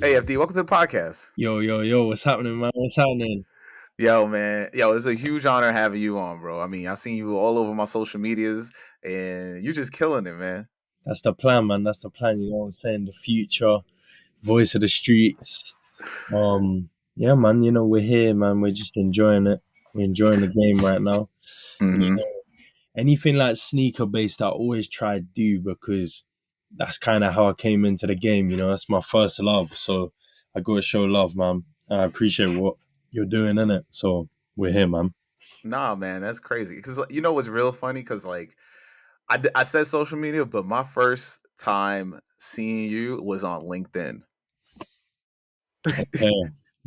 Hey, FD, welcome to the podcast. Yo, what's happening, man? What's happening? Yo, man. Yo, it's a huge honor having you on, bro. I mean, I've seen you all over my social medias, and you're just killing it, man. That's the plan, man. That's the plan. You know what I'm saying? The future, voice of the streets. Yeah, man. You know, we're here, man. We're just enjoying it. We're enjoying the game right now. And, you Hmm. know, anything like sneaker based, I always try to do because that's kind of how I came into the game. You know, that's my first love. So I got to show love, man. I appreciate what you're doing, innit? So we're here, man. Nah, man, that's crazy. Because you know what's real funny? Because like I said social media, but my first time seeing you was on LinkedIn. Yeah.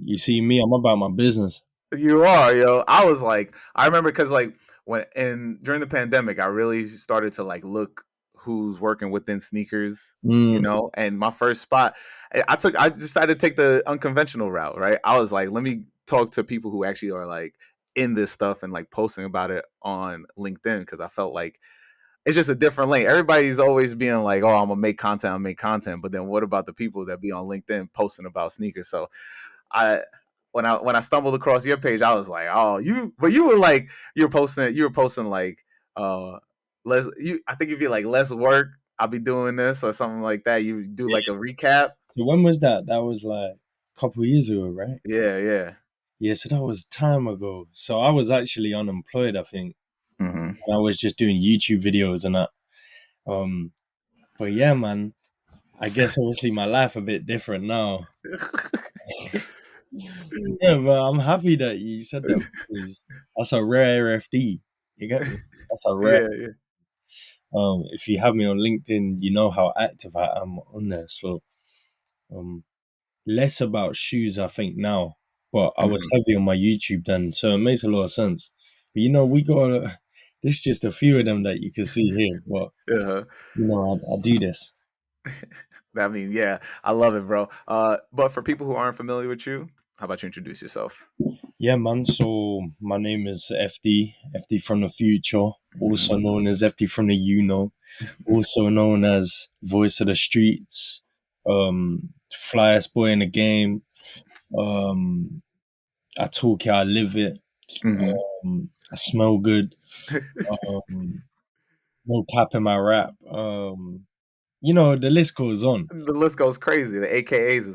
You see me, I'm about my business. You are, yo. I was like, I remember because like during the pandemic, I really started to like look who's working within sneakers, Mm. and my first spot, I decided to take the unconventional route, right? I was like, let me talk to people who actually are like in this stuff and like posting about it on LinkedIn because I felt like it's just a different lane. Everybody's always being like, oh, I'm gonna make content, but then what about the people that be on LinkedIn posting about sneakers? So I when I stumbled across your page, I was like, oh, but you were like, you were posting like, uh, I think you'd be like, less work, I'll be doing this or something like that. You do like a recap. So when was that? That was like a couple of years ago, right? Yeah, yeah. Yeah, so that was time ago. So I was actually unemployed, I think. Hmm. And I was just doing YouTube videos and that. Um, but yeah, man, I guess obviously my life a bit different now. Yeah, but I'm happy that you said that because that's a rare FD. You get me? That's a rare. Yeah, yeah. If you have me on LinkedIn, you know how active I am on there. So um, less about shoes, I think now, but I was Hmm. heavy on my YouTube then, so it makes a lot of sense. But you know, we got there's just a few of them that you can see here. But Yeah. you know, I do this. I mean, yeah, I love it, bro. But for people who aren't familiar with you, how about you introduce yourself? Yeah, man. So my name is FD, FD from the future, also known as FD from the also known as Voice of the Streets, flyest boy in the game. Um, I talk it, I live it. Hmm. I smell good. Um, no cap in my rap. You know, the list goes on. The list goes crazy. The AKAs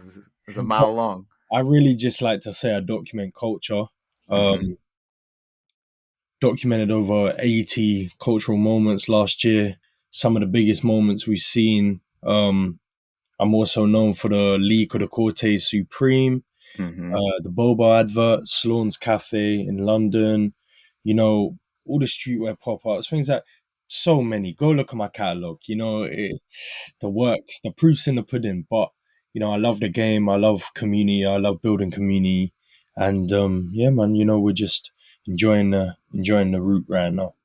is a mile long. I really just like to say I document culture. Hmm. Um, Documented over 80 cultural moments last year. Some of the biggest moments we've seen. I'm also known for the leak of the Corte Supreme, Hmm. the Boba advert, Sloan's Cafe in London, you know, all the streetwear pop ups, things like so many. Go look at my catalog. You know, the works, the proof's in the pudding. But you know, I love the game. I love community. I love building community. And yeah, man, you know, we're just enjoying the route right now.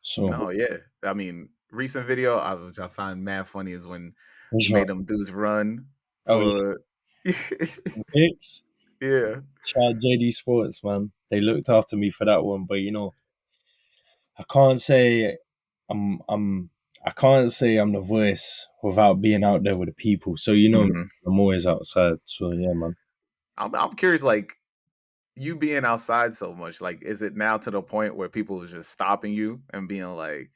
So, No, yeah. I mean, recent video which I find mad funny is when what's you your made them dudes run oh yeah, for. picks? Yeah. Shout out JD Sports, man. They looked after me for that one, but you know, I can't say I'm I can't say I'm the voice without being out there with the people. So you know, Hmm. I'm always outside. So yeah, man. I'm curious, like you being outside so much, like, is it now to the point where people is just stopping you and being like, "Hey,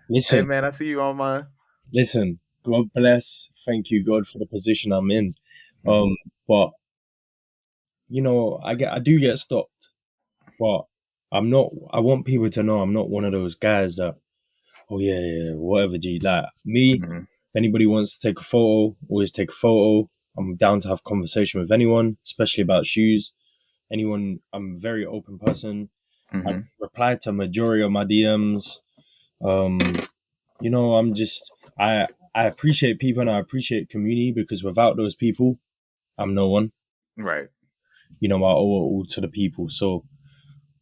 Listen, man, I see you on my." listen. God bless. Thank you, God, for the position I'm in. Hmm. But you know, I do get stopped, but I'm not. I want people to know I'm not one of those guys that. Oh yeah, whatever. G like me. Hmm. If anybody wants to take a photo, always take a photo. I'm down to have a conversation with anyone, especially about shoes. Anyone, I'm a very open person. I Hmm. reply to majority of my DMs. Um, you know, I appreciate people and I appreciate community because without those people, I'm no one. Right. You know, I owe it all to the people. So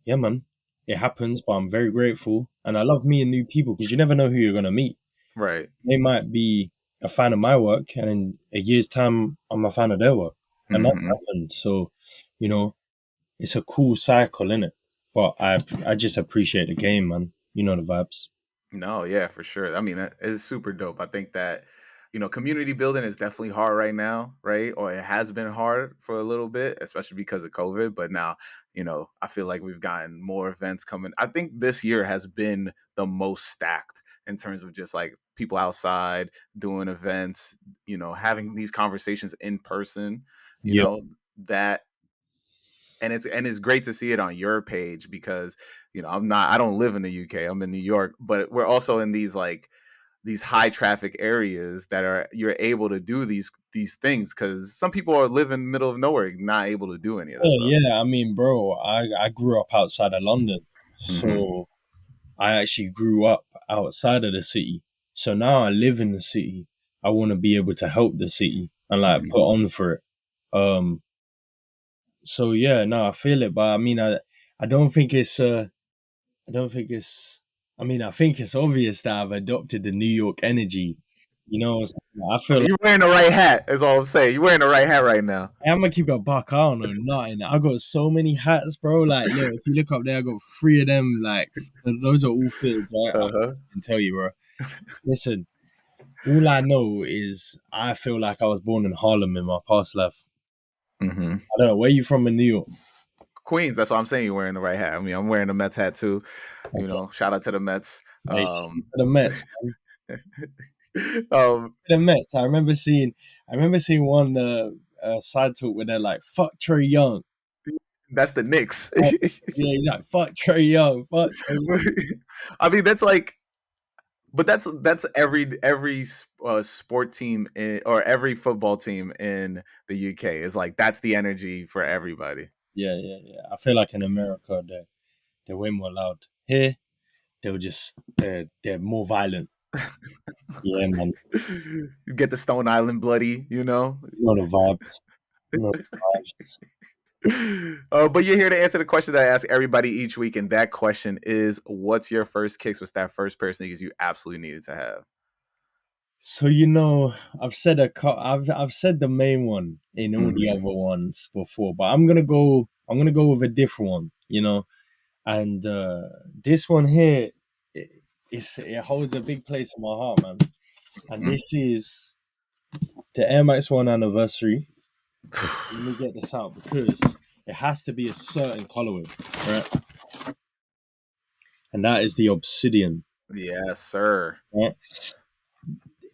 yeah, man, it happens, but I'm very grateful and I love meeting new people because you never know who you're gonna meet. Right. They might be a fan of my work, and in a year's time, I'm a fan of their work, and that's Hmm. happened. So, you know, it's a cool cycle, is it? But I just appreciate the game, man. You know the vibes. No, yeah, for sure. I mean, that is super dope. I think that community building is definitely hard right now, right? Or it has been hard for a little bit, especially because of COVID. But now, I feel like we've gotten more events coming. I think this year has been the most stacked in terms of just like people outside doing events, having these conversations in person, you Yeah. know, that and it's great to see it on your page because I don't live in the UK. I'm in New York, but we're also in these high traffic areas that are you're able to do these things because some people are living in the middle of nowhere not able to do any of this Oh stuff. yeah, I mean, bro, I grew up outside of London, Hmm. so I actually grew up outside of the city. So now I live in the city. I want to be able to help the city and like Hmm. put on for it. Um, so yeah, no, I feel it, but I mean, I don't think it's I don't think it's. I mean, I think it's obvious that I've adopted the New York energy. So I I feel mean, like you're wearing the right hat is all I'm saying. You're wearing the right hat right now. I'm gonna keep it a buck. I don't know nothing. I got so many hats, bro. Like, look, if you look up there, I got three of them. Like, those are all fitted, right? I Uh-huh. can tell you, bro. Listen, all I know is I feel like I was born in Harlem in my past life. Hmm. I don't know where you from in New York. Queens, that's what I'm saying. You're wearing the right hat. I mean, I'm wearing the Mets hat too. Okay, Shout out to the Mets. hey, shout out to the Mets, man. um, The Mets. I remember seeing one side talk where they're like, "Fuck Trey Young." that's the Knicks. Fuck, yeah, he's like, "Fuck Trey Young." Fuck Trey. I mean, that's like, but that's every sport team or every football team in the UK is like that's the energy for everybody. Yeah, yeah, yeah. I feel like in America, they're way more loud. Here, they're more violent. Yeah, man. You get the Stone Island bloody, You know the vibes. You know the vibes. But you're here to answer the question that I ask everybody each week, and that question is, "What's your first kicks with that first person because you absolutely needed to have?" So I've said the main one in all the Hmm. other ones before, but I'm gonna go with a different one. And this one here, it holds a big place in my heart, man. And this is the Air Max One anniversary. Let me get this out because it has to be a certain colorway, right? And that is the Obsidian, Yes, sir. right?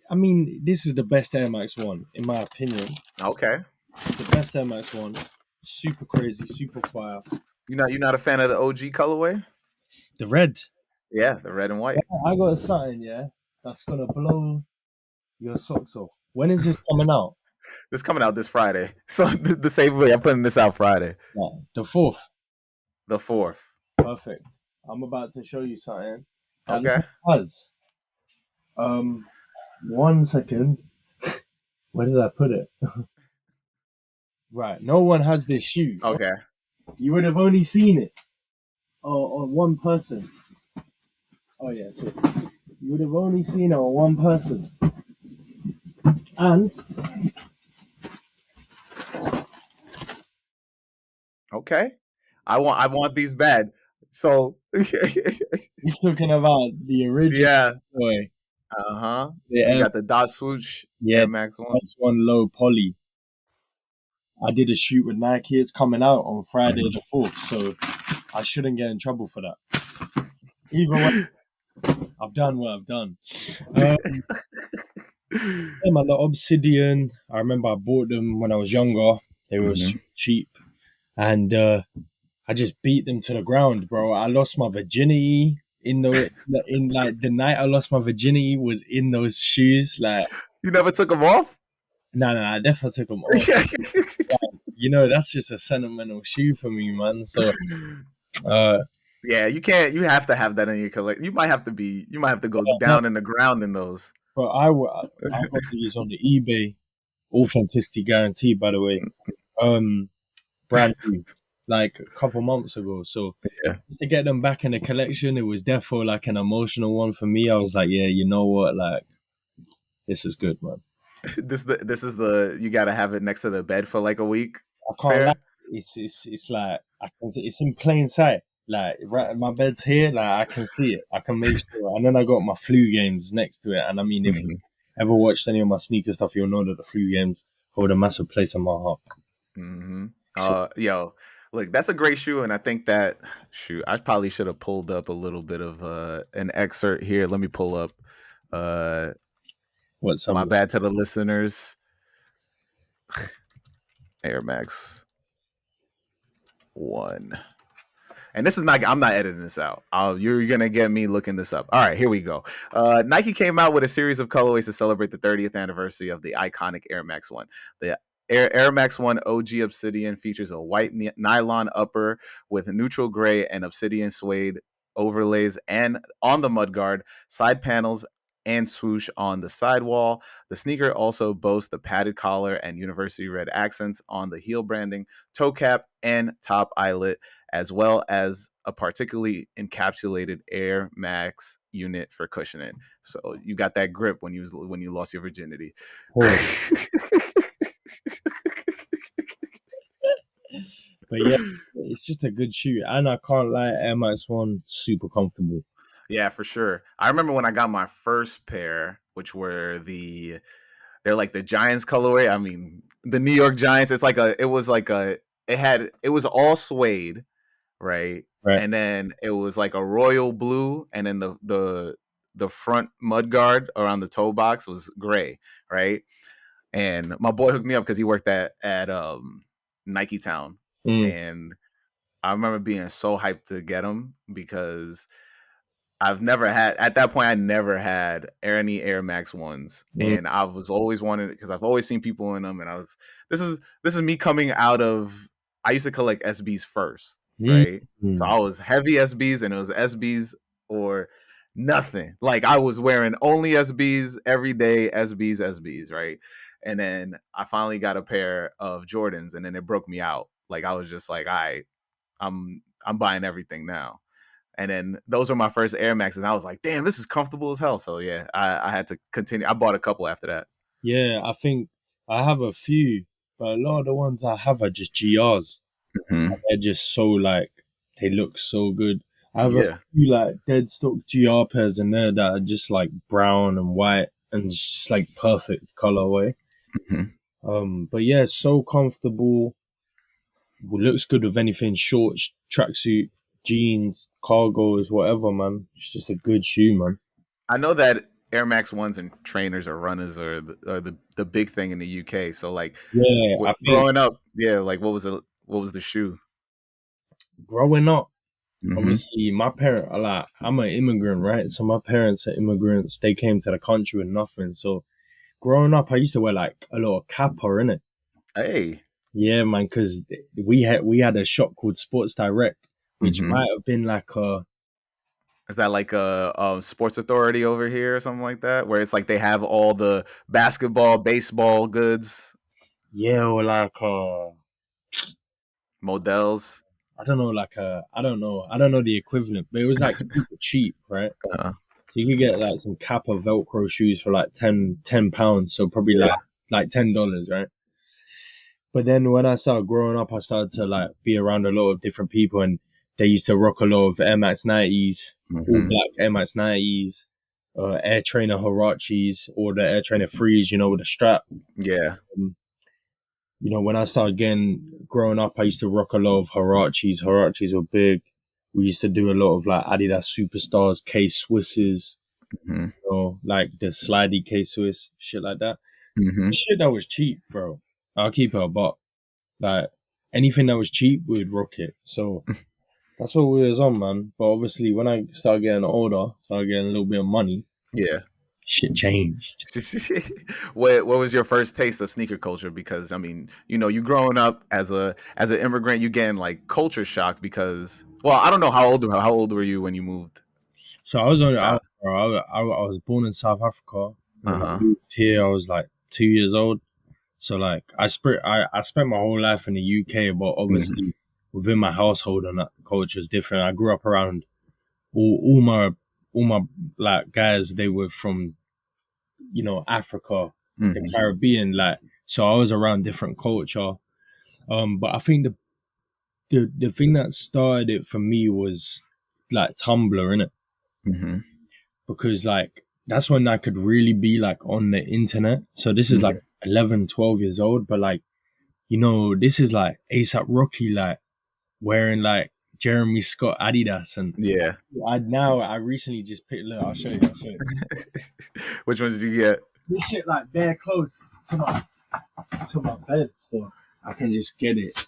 I mean, this is the best Air Max One in my opinion. Okay. It's the best Air Max One. Super crazy, super fire. You're not a fan of the OG colorway? The red. Yeah, the red and white. I got something, yeah, that's gonna blow your socks off. When is this coming out? This coming out this Friday, so the same way I'm putting this out Friday, Yeah, the fourth. the 4th. Perfect. I'm about to show you something that no Okay. one has. 1 second. Where did I put it? Right. No one has this shoe. Okay. You would have only seen it on one person. Oh yeah, so you would have only seen it on one person. And Okay. I want these bad. So he's talking about the original yeah. boy. Uh-huh. The You Air, got the dot swoosh yeah, Air Max One. that's one low poly. I did a shoot with Nike. It's coming out on Friday Mhm. the 4th, so I shouldn't get in trouble for that. Either way, I've done what I've done. Yeah, man, the Obsidian. I remember I bought them when I was younger. They were Mhm. super cheap, and I just beat them to the ground, bro. I lost my virginity in like the night I lost my virginity was in those shoes. Like, You never took them off? no, no, I definitely took them off. That's just a sentimental shoe for me, man. So, uh, Yeah, you can't. You have to have that in your collect. You might have to be. You might have to go no, down in the ground in those. but I got these on the eBay, authenticity guaranteed, by the way. Um, brand new, like a couple months ago. So Yeah. just to get them back in the collection, it was definitely like an emotional one for me. I was like, yeah, you know what, like this is good, man. This is the you got to have it next to the bed for like a week. I can't lie. Fair. It's like I can see it's in plain sight. Like right, my bed's here. Like I can see it. I can make sure. And then I got my flu games next to it. And I mean, if Mhm. ever watched any of my sneaker stuff, you'll know that the Flu games hold a massive place in my heart. Hmm. Yo, look, that's a great shoe, and I think that shoot, I probably should have pulled up a little bit of an excerpt here. Let me pull up. Uh, What some my of bad to the listeners. Air Max One. And this is not, I'm not editing this out. You're going to get me looking this up. All right, here we go. Nike came out with a series of colorways to celebrate the 30th anniversary of the iconic Air Max 1. The Air Max 1 OG Obsidian features a white nylon upper with neutral gray and obsidian suede overlays and on the mudguard, side panels, and swoosh on the sidewall. The sneaker also boasts the padded collar and university red accents on the heel branding, toe cap, and top eyelet, as well as a particularly encapsulated Air Max unit for cushioning. So you got that grip when you lost your virginity. course. But yeah, it's just a good shoe. And I can't lie, Air Max 1, super comfortable. Yeah, for sure. I remember when I got my first pair, which were they're like the Giants colorway. I mean, the New York Giants. It was all suede, right? Right. And then it was like a royal blue, and then the front mud guard around the toe box was gray, right? And my boy hooked me up because he worked at Nike Town, Mm, and I remember being so hyped to get them because I've never had at that point. I never had any Air Max ones, mm, and I was always wanted because I've always seen people in them, and I was this is me coming out of. I used to collect SBs first, mm, right? So mm. I was heavy SBs, and it was SBs or nothing. Like I was wearing only SBs every day, SBs, right? And then I finally got a pair of Jordans, and then it broke me out. Like I was just like, I'm buying everything now. And then those were my first Air Maxes. And I was like, damn, this is comfortable as hell. So yeah, I had to continue. I bought a couple after that. Yeah, I think I have a few, but a lot of the ones I have are just GRs. Hmm. They're just so like, they look so good. I have a Yeah. few like dead stock GR pairs in there that are just like brown and white and it's just like perfect colorway. Hmm. But yeah, so comfortable. Looks good with anything shorts, tracksuit, jeans, cargos, whatever, man. It's just a good shoe, man. I know that Air Max ones and trainers or runners are the big thing in the UK. So like Yeah, I think growing up, yeah, like what was the shoe? growing up, Hmm. obviously my parent like I'm an immigrant, right? So my parents are immigrants. They came to the country with nothing. So growing up, I used to wear like a lot of kappa in it. Hey. Yeah, man, because we had a shop called Sports Direct, which Hmm. might have been like a Is that like a Sports Authority over here or something like that, where it's like they have all the basketball, baseball goods, yeah, or like a models? I don't know, like I don't know the equivalent, but it was like super cheap, right? Uh, So you could get like some Kappa Velcro shoes for like £10, so probably yeah. like $10, right? But then when I started growing up, I started to like be around a lot of different people, and they used to rock a lot of Air Max 90s, all Hmm. black Air Max 90s, Air Trainer Huaraches, or the Air Trainer Freeze, with the strap. Yeah. Um, when I started getting growing up, I used to rock a lot of Huaraches. Huaraches were big. We used to do a lot of like Adidas Superstars, K Swisses, Hmm. like the slidey K Swiss, shit like that. Hmm. Shit that was cheap, bro. I'll keep it a buck. Like anything that was cheap, we would rock it. So that's what we was on, man. But obviously, when I started getting older, started getting a little bit of money, Yeah. shit changed. What was your first taste of sneaker culture? Because I mean, you growing up as an immigrant, you getting like culture shock because well, I don't know how old were you when you moved So I was on. south? I was born in South Africa, and Uh then I huh. moved here. I was like 2 years old. So like I spent my whole life in the UK, but Hmm. obviously within my household and that culture is different. I grew up around all my like guys. They were from Africa, the Hmm. Caribbean, like so I was around different culture. But I think the thing that started it for me was like Tumblr, innit? Hmm. Because like that's when I could really be like on the internet. So this is like Mhm. 11, 12 years old, but like, this is like ASAP Rocky, like wearing like Jeremy Scott Adidas. And Yeah. I recently just picked, look, I'll show you. Which ones did you get? This shit like bare close to my bed, so I can just get it.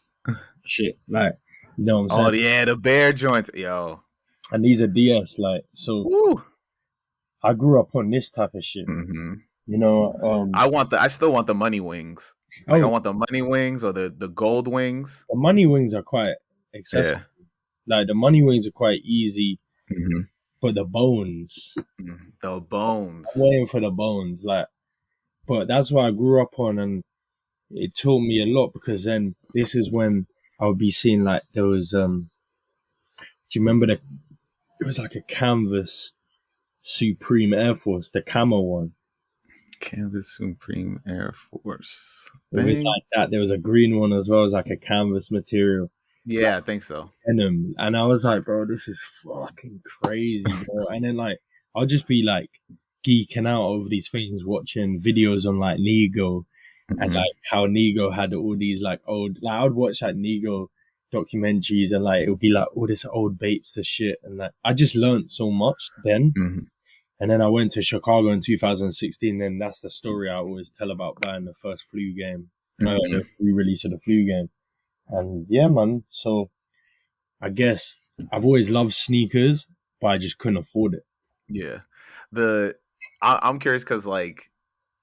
Shit, like, you know what I'm saying? Oh yeah, the bear joints. Yo. And these are DS, like, so Woo. I grew up on this type of shit, Hmm. you know. I still want the money wings. Like I Oh, want the money wings or the gold wings. the money wings are quite accessible. Yeah. Like the money wings are quite easy, Hmm. but the bones, The I'm bones. waiting for the bones. Like, but that's what I grew up on, and it taught me a lot because then this is when I would be seeing like there was do you remember the it was like a canvas Supreme Air Force, the camo one. Canvas Supreme Air Force. It was Thing. like that. There was a green one as well as like a canvas material. Yeah, I think so. Denim. And I was like, bro, this is fucking crazy, bro. And then like I'll just be like geeking out over these things, watching videos on like Nego and Hmm. like how Nego had all these like old like I would watch like Nego documentaries and like it would be like all this old Bapes to shit and like I just learned so much then. Hmm. And then I went to Chicago in 2016, and that's the story I always tell about buying the first flu game, Hmm. the re-release of the flu game. And yeah, man. So I guess I've always loved sneakers, but I just couldn't afford it. Yeah. I'm curious because like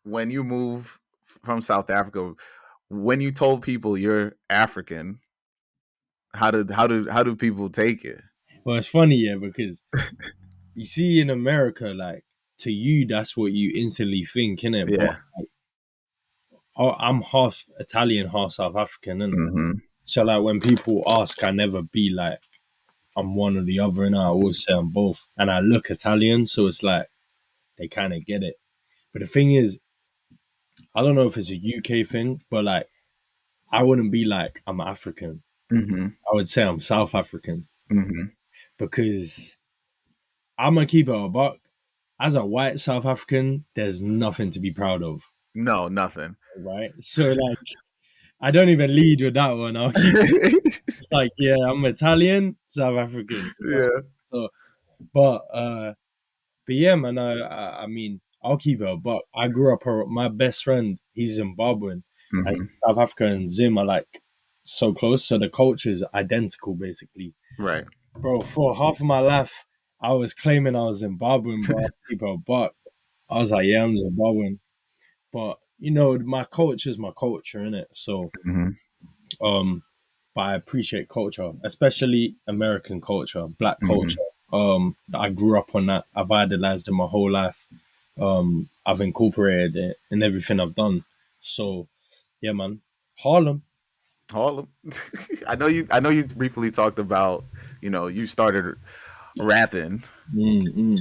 when you move from South Africa, when you told people you're African, how do people take it? But it's funny, yeah, because you see in America, like to you, that's what you instantly think, innit? But Yeah. I'm half Italian, half South African, innit? Hmm. So like when people ask, I never be like I'm one or the other, and I always say I'm both. And I look Italian, so it's like they kind of get it. But the thing is, I don't know if it's a UK thing, but like I wouldn't be like I'm African. Hmm. I would say I'm South African Hmm. because I'm gonna keep it a buck. As a white South African, there's nothing to be proud of, No, nothing. right? So like I don't even lead with that one. I'll keep it's like, yeah, I'm Italian, South African. You know? Yeah. So but but yeah, man, I mean, I'll keep it a buck. I grew up my best friend, he's Zimbabwean, and Hmm. South Africa and Zim are like so close, so the culture is identical basically. Right. Bro, for half of my life, I was claiming I was Zimbabwean, bro. People, but I was like, yeah, I'm Zimbabwean. But my culture is my culture, innit? So, Hmm. um, but I appreciate culture, especially American culture, Black Hmm. culture. I grew up on that. I've idolized it my whole life. I've incorporated it in everything I've done. So, yeah, man, Harlem. Harlem. I know you briefly talked about, you started rapping. Mm-mm.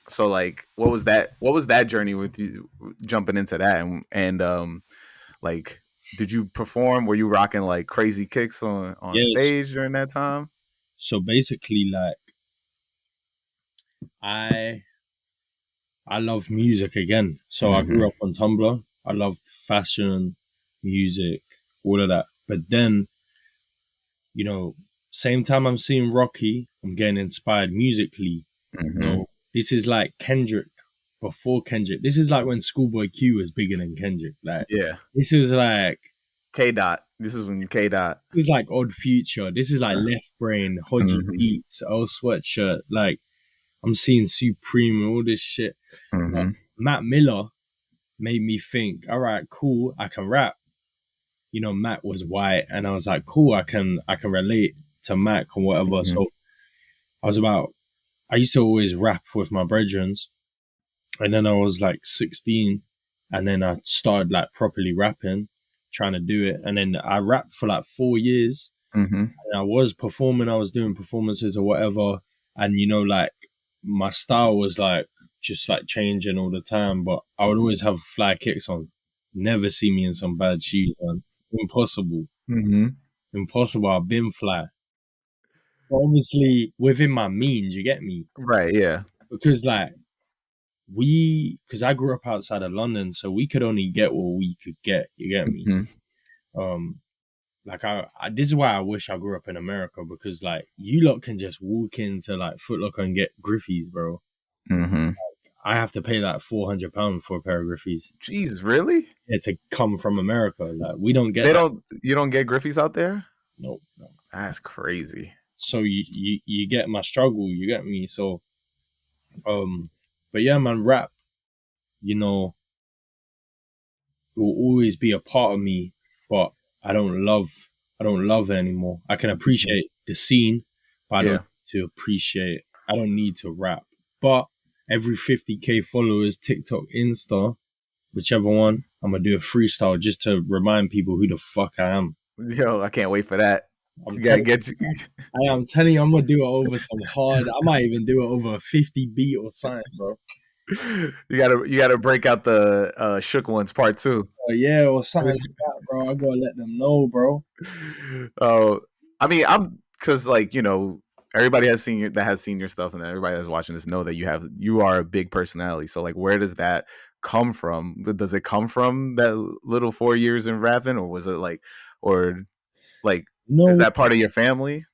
So like what was that journey with you jumping into that and like did you perform? Were you rocking like crazy kicks on Yeah. stage during that time? So basically, like I I love music again. So I grew Hmm. up on Tumblr. I loved fashion, music, all of that. But then, you know, same time I'm seeing Rocky, I'm getting inspired musically. Hmm. This is like Kendrick before Kendrick. This is like when Schoolboy Q was bigger than Kendrick. Like Yeah. this is like K Dot. This is when K Dot. this is like Odd Future. This is like Left Brain, Hodgy Hmm. Beats, Old Sweatshirt. Like I'm seeing Supreme and all this shit. Like Hmm. Matt Miller made me think, all right, cool, I can rap. Matt was white, and I was like, cool, I can relate to Mac or whatever. Hmm. So I was about, I used to always rap with my brethren, and then I was like 16, and then I started like properly rapping, trying to do it, and then I rapped for like 4 years, Hmm. and I was performing, I was doing performances or whatever, and like my style was like just like changing all the time, but I would always have fly kicks on. Never see me in some bad shoes, man. Impossible. Hmm. Impossible. I've been fly. But obviously within my means, you get me? Right. Yeah. Because like because I grew up outside of London, so we could only get what we could get. You get me? Hmm. Um, like this is why I wish I grew up in America because like you lot can just walk into like Foot Locker and get Griffies, bro. Hmm. I have to pay like £400 for a pair of Griffies. Jeez, really? Yeah, to come from America. Like we don't get They that. don't. You don't get Griffies out there? No, no. That's crazy. So you get my struggle. You get me. So um, but yeah, man, rap. You know, it will always be a part of me, but I don't love I don't love it anymore. I can appreciate the scene, but I don't Yeah. need to appreciate I don't need to rap. But every 50K followers, TikTok, Insta, whichever one, I'm gonna do a freestyle just to remind people who the fuck I am. Yo, I can't wait for that. I'm You gotta telling get you. I'm telling you, I'm gonna do it over some hard. I might even do it over a 50 beat or something, bro. You gotta break out the shook ones part two. Yeah, or something like that, bro. I gotta let them know, bro. Oh, I mean, I'm because like everybody has seen that has seen your stuff, and everybody that's watching this know that you are a big personality. So like, where does that come from? Does it come from that little 4 years in rapping, or was it or like, is No, that part of your family?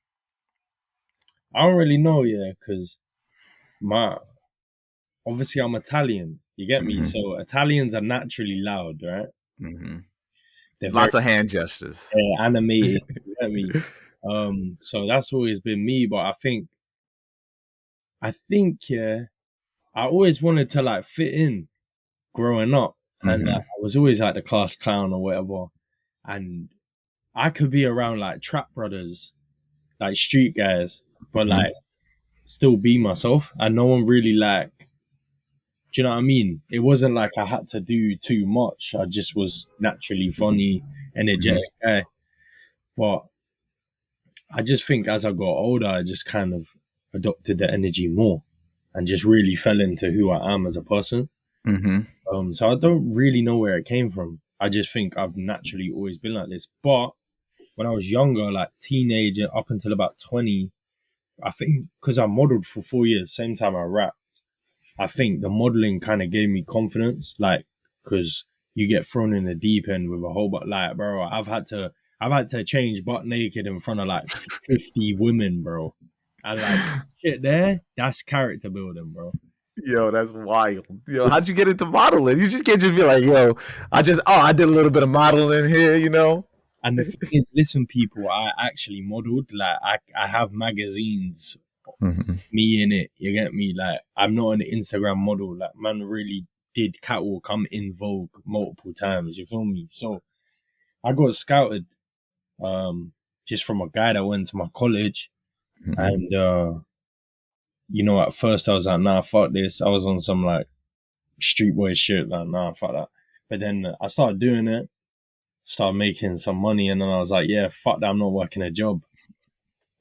I don't really know, yeah, because my obviously I'm Italian. You get me? Hmm. So Italians are naturally loud, right? Hmm. They're very Lots of hand gestures. animated. You get me? So that's always been me. But I think, yeah, I always wanted to like fit in growing up, and Hmm. I was always like the class clown or whatever. And I could be around like trap brothers, like street guys, but Hmm. like still be myself, and no one really like. Do you know what I mean? It wasn't like I had to do too much. I just was naturally funny, Hmm. energetic guy. But I just think as I got older, I just kind of adopted the energy more and just really fell into who I am as a person. Hmm. So I don't really know where it came from. I just think I've naturally always been like this. But when I was younger, like teenager up until about 20, I think because I modeled for 4 years, same time I rapped, I think the modeling kind of gave me confidence, like because you get thrown in the deep end with a whole but like, bro, I've had to change butt naked in front of like 50 women, bro, and like shit there, that's character building, bro. Yo, that's wild. Yo, how'd you get into modeling? You just can't just be like, yo, I did a little bit of modeling here. And the thing is, listen, people, I actually modeled. Like, I have magazines, Hmm. me in it. You get me? Like, I'm not an Instagram model. Like, man, really did catwalk. I'm in Vogue multiple times. You feel me? So I got scouted, just from a guy that went to my college, Hmm. and at first I was like, nah, fuck this. I was on some like street boy shit, like, nah, fuck that. But then I started doing it, started making some money, and then I was like, yeah, fuck that. I'm not working a job.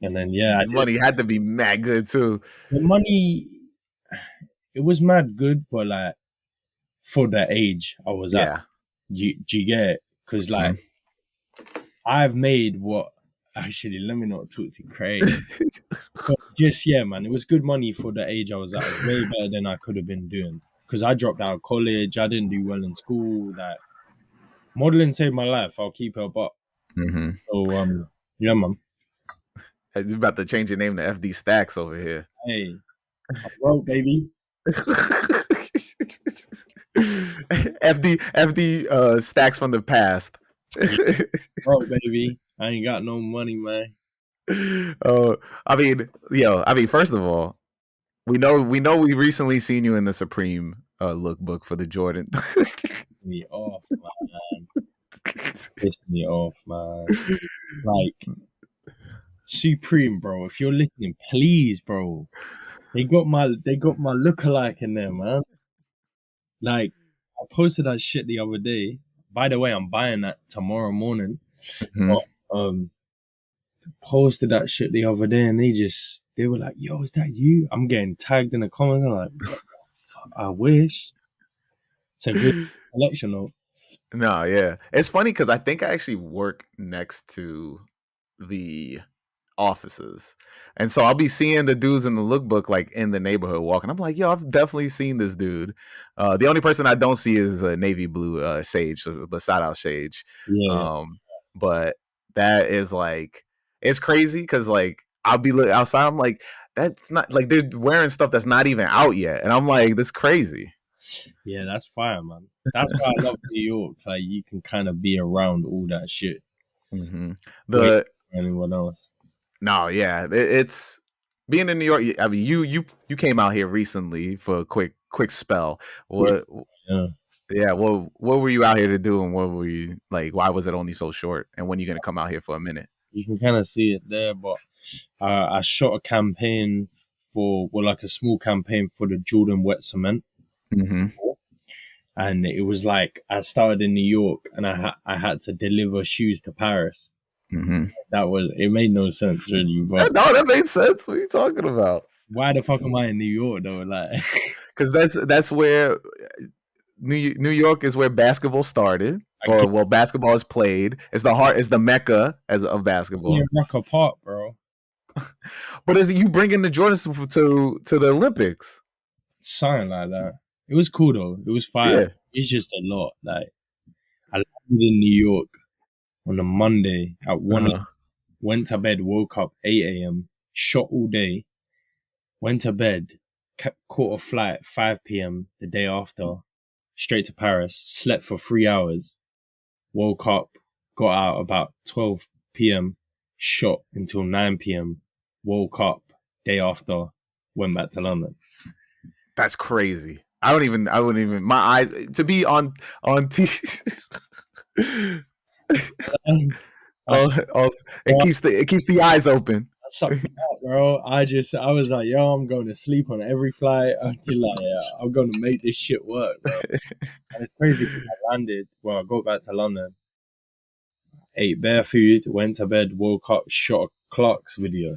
And then yeah, I did. Money had to be mad good too. The money, it was mad good, but like for the age I was at, Yeah. do you get it? Because like Hmm. I've made what actually let me not talk to Craig. But just yeah, man, it was good money for the age I was at. It was way better than I could have been doing. Because I dropped out of college, I didn't do well in school. Like modeling saved my life. I'll keep it up. Hmm. So yeah, man. You about to change your name to FD Stacks over here. Hey, I'm broke, baby. FD Stacks from the past. Yeah, broke, baby. I ain't got no money, man. Oh, first of all, we know we recently seen you in the Supreme lookbook for the Jordan. Me off, man. Piss me off, man. Like Supreme, bro. If you're listening, please, bro. They got my lookalike in there, man. Like I posted that shit the other day. By the way, I'm buying that tomorrow morning. Mhm. But posted that shit the other day, and they were like, "Yo, is that you?" I'm getting tagged in the comments. I'm like, "What the fuck? I wish." It's a good collection, though. No, yeah, it's funny because I think I actually work next to the offices. And so I'll be seeing the dudes in the lookbook like in the neighborhood walking. I'm like, yo, I've definitely seen this dude. The only person I don't see is navy blue Sage, but shout out Sage. Yeah, Um, but that is like it's crazy because like I'll be outside. I'm like, that's not like they're wearing stuff that's not even out yet, and I'm like, this crazy. yeah, that's fire, man. That's why I love New York. Like you can kind of be around all that shit. hmm Wait The for anyone else. No, yeah, it's being in New York. I mean, you came out here recently for a quick spell. Yes. What? Yeah. Yeah. What were you out here to do, and what were you like? Why was it only so short? And when are you gonna come out here for a minute? You can kind of see it there, but I shot a campaign like a small campaign for the Jordan Wet Cement, Mm-hmm. and it was like I started in New York, and I had to deliver shoes to Paris. Mm-hmm. It made no sense really, but No, that made sense. What are you talking about? why the fuck am I in New York though? Like, Because that's where New York is where basketball started, I or came well, basketball is played. It's the heart, it's the mecca as of in basketball. Rucker Park, bro. But is you bringing the Jordans to the Olympics? Something like that. It was cool though. It was fire. Yeah. It's just a lot. Like I landed in New York on a Monday at 1 Uh-huh. went to bed, woke up 8 a.m., shot all day, went to bed, caught a flight 5 p.m. the day after, straight to Paris, slept for 3 hours, woke up, got out about 12 p.m., shot until 9 p.m., woke up, day after, went back to London. That's crazy. I wouldn't even my eyes to be on TV. I, oh, oh, it keeps the eyes open. I sucked it up, bro. I was like, yo, I'm going to sleep on every flight. I feel like, yeah, I'm going to make this shit work, bro. And it's crazy because I landed, well, I got back to London, ate bare food, went to bed, woke up, shot a Clark's video.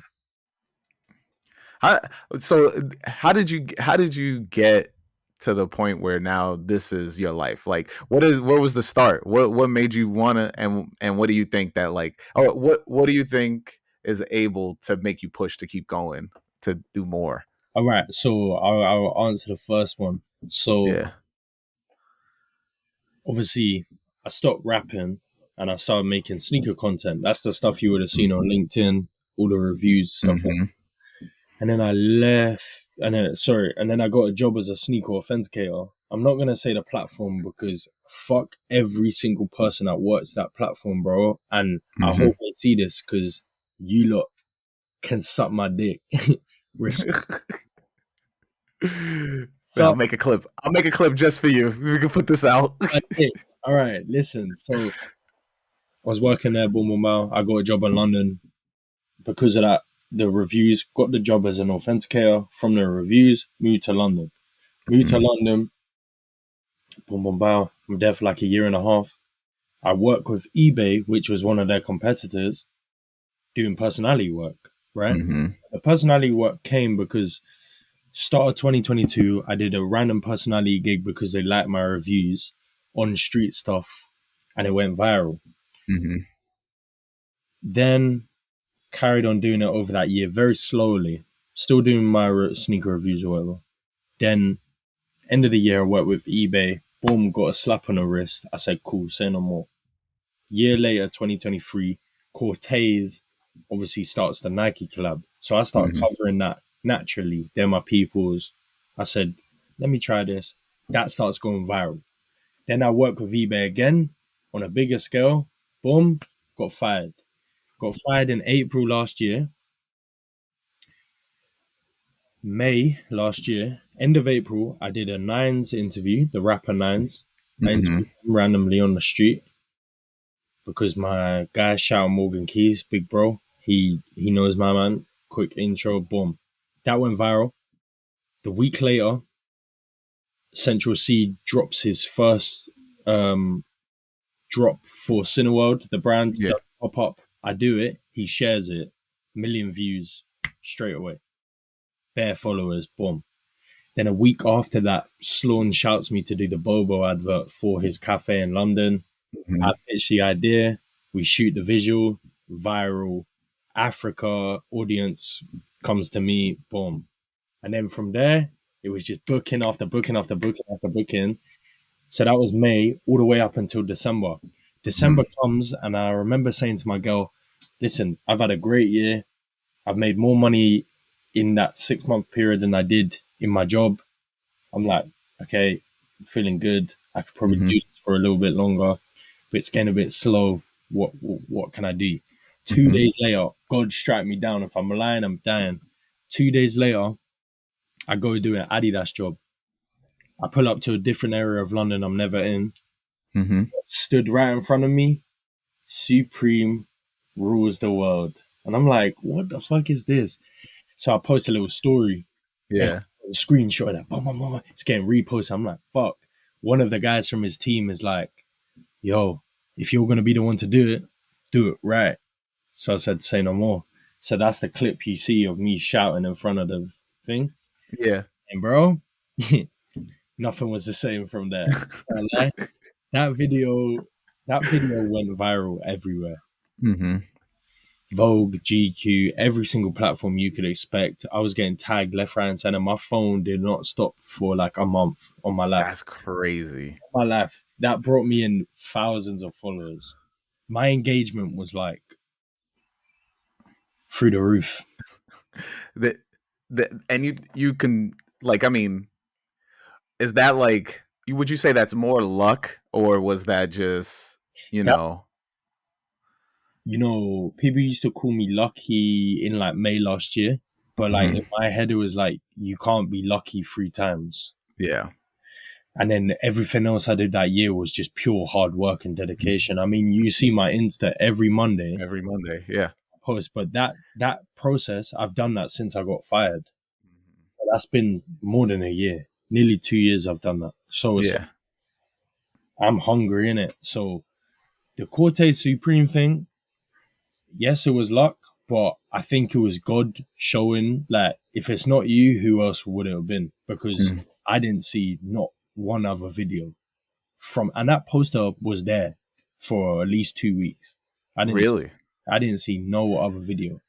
How, so how did you get to the point where now this is your life? Like what was the start? What made you wanna and what do you think that like or what do you think is able to make you push to keep going to do more? All right, so I'll answer the first one. So Yeah. obviously, I stopped rapping and I started making sneaker content. That's the stuff you would have seen on LinkedIn, all the reviews, stuff like Mm-hmm. and then I left, and then I got a job as a sneaker authenticator. I'm not gonna say the platform because fuck every single person that works that platform, bro. And I Mm-hmm. hope they see this because you lot can suck my dick. Respect. Man, Suck I'll make a clip just for you. We can put this out. my dick. All right, listen. So I was working there, boom, boom, boom. I got a job in London because of that. The reviews got the job as an authenticator. From the reviews, moved to London. Moved to Mm-hmm. London. Boom, boom, bow. I'm there for like a year and a half. I work with eBay, which was one of their competitors, doing personality work, right? Mm-hmm. The personality work came because start of 2022, I did a random personality gig because they liked my reviews on street stuff and it went viral. Mm-hmm. Then carried on doing it over that year very slowly, still doing my sneaker reviews or whatever. Then end of the year, I worked with eBay. Boom, got a slap on the wrist. I said, cool, say no more. Year later, 2023, Cortez obviously starts the Nike collab. So I start Mm-hmm. covering that naturally. They're my peoples. I said, let me try this. That starts going viral. Then I work with eBay again on a bigger scale. Boom, got fired. Got fired in April last year. May last year, end of April, I did a Nines interview, the rapper Nines. I Mm-hmm. interviewed him randomly on the street because my guy shout Morgan Keys, big bro. He knows my man. Quick intro, boom. That went viral. The week later, Central C drops his first drop for Cineworld. The brand Yeah. does pop up. I do it. He shares it. Million views straight away. Bare followers, boom. Then a week after that, Sloan shouts me to do the Bobo advert for his cafe in London. Mm-hmm. I pitch the idea. We shoot the visual, viral. Africa audience comes to me, boom. And then from there, it was just booking after booking after booking after booking. So that was May all the way up until December. December Mm-hmm. comes, and I remember saying to my girl, listen, I've had a great year. I've made more money in that 6 month period than I did in my job. I'm like, okay, I'm feeling good. I could probably Mm-hmm. do this for a little bit longer, but it's getting a bit slow. What can I do? Two Mm-hmm. days later, God strike me down. If I'm lying, I'm dying. 2 days later, I go do an Adidas job. I pull up to a different area of London I'm never in. Mm-hmm. Stood right in front of me. Supreme rules the world. And I'm like, what the fuck is this? So I post a little story, Yeah. screenshot of that. Boom, boom, boom. It's getting reposted. I'm like, fuck. One of the guys from his team is like, yo, if you're going to be the one to do it right. So I said, say no more. So that's the clip you see of me shouting in front of the thing. Yeah. And bro, nothing was the same from there. Can't lie. That video, that video went viral everywhere. Mm-hmm. Vogue, GQ, every single platform you could expect. I was getting tagged left, right, and center. My phone did not stop for like a month on my life. That's crazy. My life. That brought me in thousands of followers. My engagement was like through the roof. That and you can like I mean, is that like would you say that's more luck or was that just, you That, know, people used to call me lucky in like May last year, but like mhm, in my head it was like you can't be lucky 3 times. yeah, And then everything else I did that year was just pure hard work and dedication. I mean, you see my Insta every Monday every Monday, yeah. post, but that process I've done that since I got fired. That's been more than a year, nearly 2 years. I've done that. So it's Yeah. I'm hungry in it. So the Corte Supreme thing, yes, it was luck, but I think it was God showing like if it's not you, who else would it have been? Because Mm, I didn't see not one other video from, and that poster was there for at least 2 weeks. I didn't really? I didn't see no other video.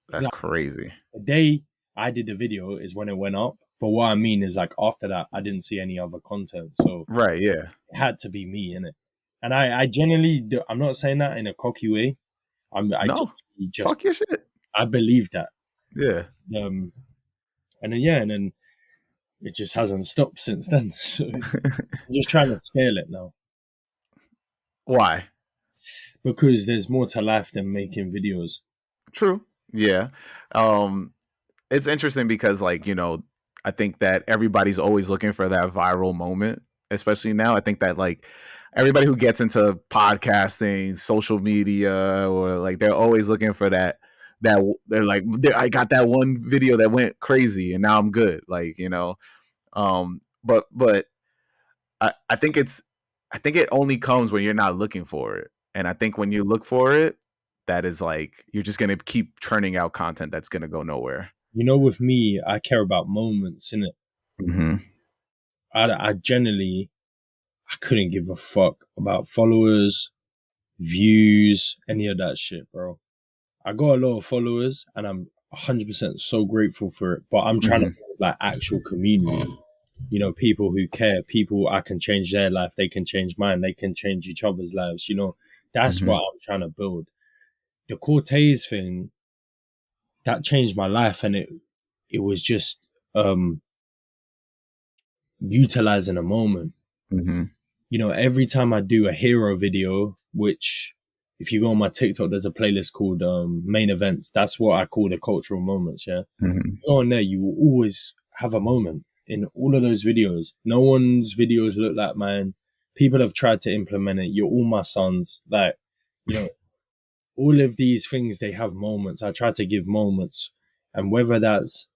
That's Like, crazy. the day I did the video is when it went up. But what I mean is like after that, I didn't see any other content. So Right, yeah. it had to be me in it. And I genuinely, I'm not saying that in a cocky way. I No. genuinely just, Talk your shit. I believe that. Yeah. Um, and then, yeah, and then it just hasn't stopped since then. So I'm just trying to scale it now Why? because there's more to life than making videos. True. Yeah. Um it's interesting because like, I think that everybody's always looking for that viral moment, especially now. I think that like everybody who gets into podcasting, social media, or like they're always looking for that they're like I got that one video that went crazy and now I'm good. Like, but I think I think it only comes when you're not looking for it. And I think when you look for it, that is like you're just gonna keep churning out content that's gonna go nowhere. With me, I care about moments in it. Mm-hmm. I generally, I couldn't give a fuck about followers, views, any of that shit, bro. I got a lot of followers and I'm 100% so grateful for it. But I'm trying to Mm-hmm. build like actual community. People who care, people I can change their life, they can change mine, they can change each other's lives. That's Mm-hmm. what I'm trying to build. The Cortez thing, that changed my life and it was just utilizing a moment. Mm-hmm. Every time I do a hero video, which if you go on my TikTok, there's a playlist called main events. That's what I call the cultural moments. Yeah. Mm-hmm. Go on there, you will always have a moment in all of those videos. No one's videos look like mine. People have tried to implement it. You're all my sons. Like, you know, all of these things, they have moments. I try to give moments. And whether that's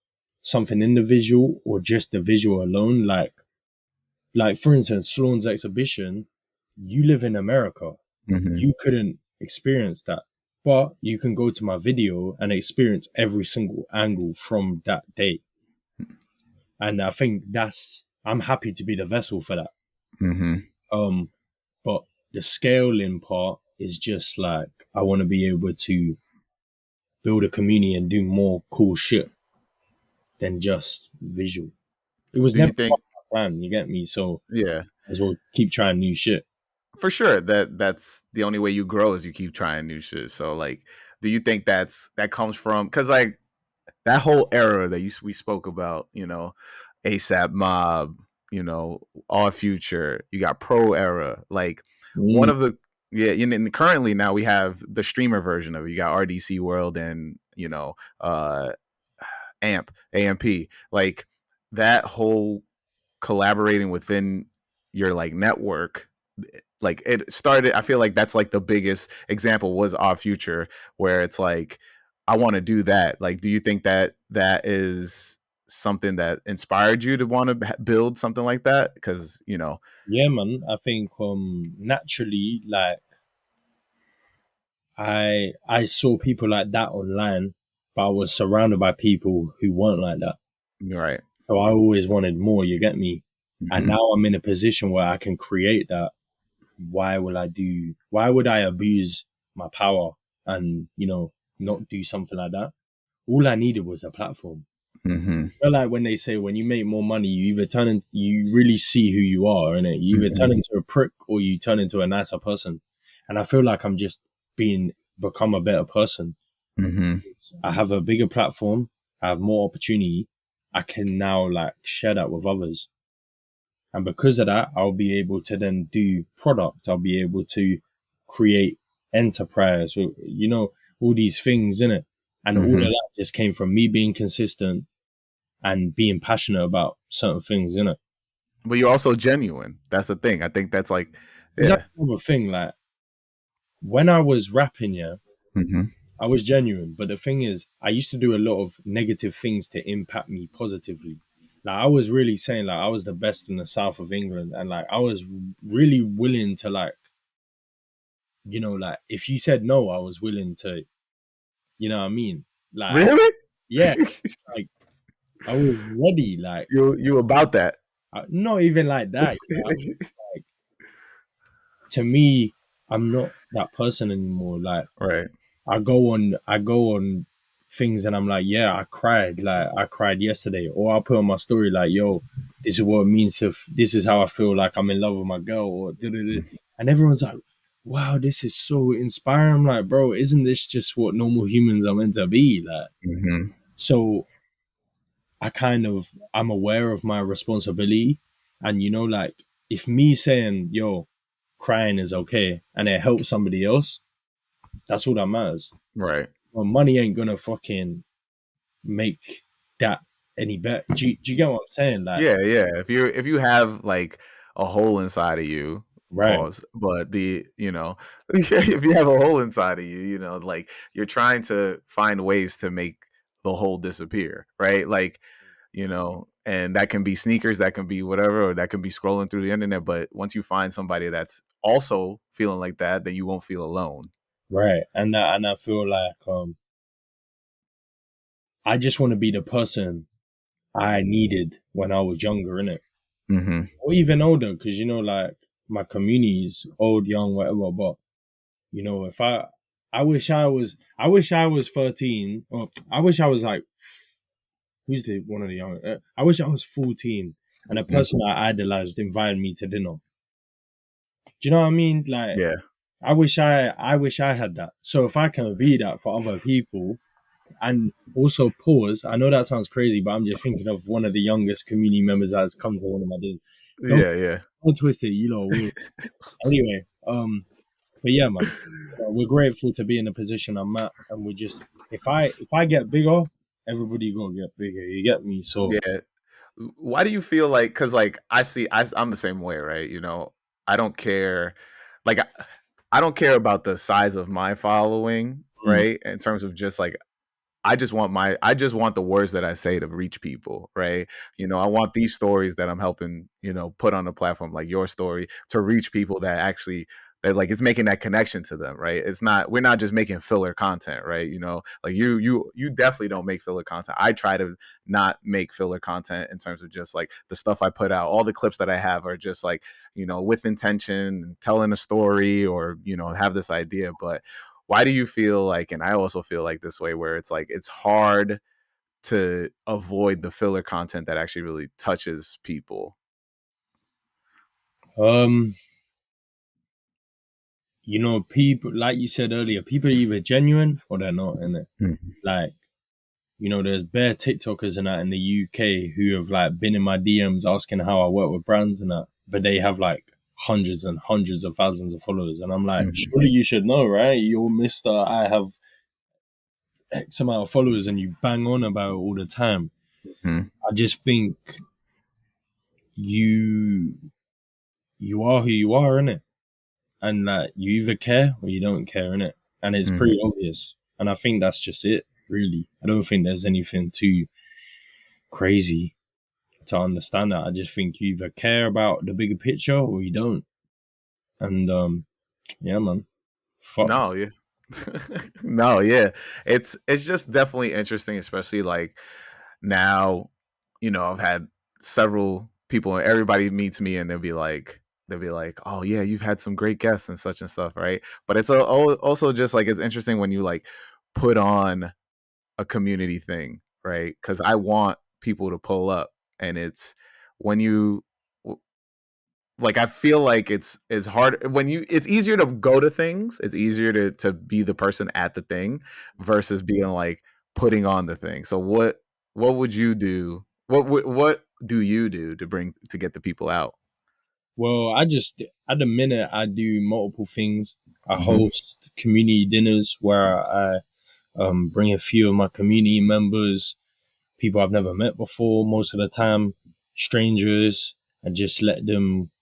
something in the visual or just the visual alone, like for instance, Sloan's exhibition, you live in America. Mm-hmm. You couldn't experience that. But you can go to my video and experience every single angle from that day. And I think I'm happy to be the vessel for that. Mm-hmm. Um, but the scaling part is just like I want to be able to build a community and do more cool shit than just visual. It was Do you never think? part of my plan, you get me? So Yeah, as well keep trying new shit. for sure. That's the only way you grow is you keep trying new shit. So like, do you think that comes from because like that whole era that we spoke about, ASAP Mob, All Future, you got Pro Era, like one Mm, of the yeah, and currently now we have the streamer version of it. You got RDC World and AMP, like that whole collaborating within your like network, like it started. I feel like that's like the biggest example was Our Future, where it's like I want to do that. Like, do you think that is something that inspired you to want to build something like that? Because yeah, man. I think naturally, like I saw people like that online, but I was surrounded by people who weren't like that. you're right. So I always wanted more, you get me? And Hmm. now I'm in a position where I can create that. Why would I abuse my power and, not do something like that? All I needed was a platform. Hmm. I feel like when they say when you make more money, you really see who you are, and you either turn Hmm. into a prick or you turn into a nicer person. And I feel like I'm just being become a better person. Hmm. I have a bigger platform, I have more opportunity. I can now like share that with others. And because of that, I'll be able to then do product. I'll be able to create enterprise, or, all these things in it. And all of Hmm. that just came from me being consistent and being passionate about certain things in it. But you're also genuine. That's the thing. I think that's like, Is that yeah. another thing? Like when I was rapping, yeah, Hmm. I was genuine. But the thing is, I used to do a lot of negative things to impact me positively. Like I was really saying like I was the best in the south of England, and like I was really willing to like, like if you said no, I was willing to, you know what I mean? Like Really? yeah, like I was ready. Like You about that? not even like that. Like to me, I'm not that person anymore. Like Right. I go on things and I'm like, yeah, I cried yesterday, or I'll put on my story like, yo, this is what it means this is how I feel like I'm in love with my girl, or da-da-da. And everyone's like, wow, this is so inspiring. I'm like, bro, isn't this just what normal humans are meant to be like? Hmm. So I'm aware of my responsibility, and like if me saying, yo, crying is okay, and it helps somebody else, that's all that matters. Right. Well, money ain't gonna fucking make that any better. Do you get what I'm saying? Like, Yeah, yeah. If you have like a hole inside of you, right, pause. But if you have a hole inside of you, like you're trying to find ways to make the hole disappear, right? Like, and that can be sneakers, that can be whatever, or that can be scrolling through the internet. But once you find somebody that's also feeling like that, then you won't feel alone. right, and I feel like I just want to be the person I needed when I was younger, innit? Hmm. Or even older, because like my community is old, young, whatever. But if I wish I was 13, or I wish I was like, who's the one of the young? I wish I was 14, and a Hmm. person I idolized invited me to dinner. Do you know what I mean? Like, Yeah. I wish I had that. So if I can be that for other people, and also pause. I know that sounds crazy, but I'm just thinking of one of the youngest community members that has come to one of my days. Don't Yeah. Yeah. don't twist it, weird. Anyway, but yeah, man, we're grateful to be in the position I'm at, and we just if I get bigger, everybody gonna get bigger. You get me? So Yeah. Why do you feel like? Because like I'm the same way, right? I don't care. Like I don't care about the size of my following, mm, right? In terms of just like I just want the words that I say to reach people, right? I want these stories that I'm helping, put on a platform like your story to reach people that actually that like it's making that connection to them, right? We're not just making filler content, right? Like you definitely don't make filler content. I try to not make filler content in terms of just like the stuff I put out. All the clips that I have are just like, with intention, telling a story or, have this idea, but why do you feel like, and I also feel like this way, where it's like it's hard to avoid the filler content that actually really touches people? Um, people like you said earlier, people are either genuine or they're not in it. Mhm. Like, there's bare TikTokers and that in the UK who have like been in my DMs asking how I work with brands and that, but they have like hundreds and hundreds of thousands of followers, and I'm like, Mhm. surely you should know, right? You're Mister. I have X amount of followers, and you bang on about it all the time. Mhm. I just think you you are who you are, innit? And like you either care or you don't care, innit? And it's Mhm. pretty obvious. And I think that's just it, really. I don't think there's anything too crazy to understand that. I just think you either care about the bigger picture or you don't. And yeah, man. Fuck. No, yeah. No, yeah. It's just definitely interesting, especially like now, I've had several people and everybody meets me and they'll be like, "Oh yeah, you've had some great guests and such and stuff," right? But it's also just like it's interesting when you like put on a community thing, right? Cuz I want people to pull up, and it's when you like I feel like it's hard when you it's easier to go to things. It's easier to be the person at the thing versus being like putting on the thing. So what would you do? What do you do to get the people out? Well, at the minute, I do multiple things. I Mhm. host community dinners where I bring a few of my community members, people I've never met before, most of the time, strangers, and just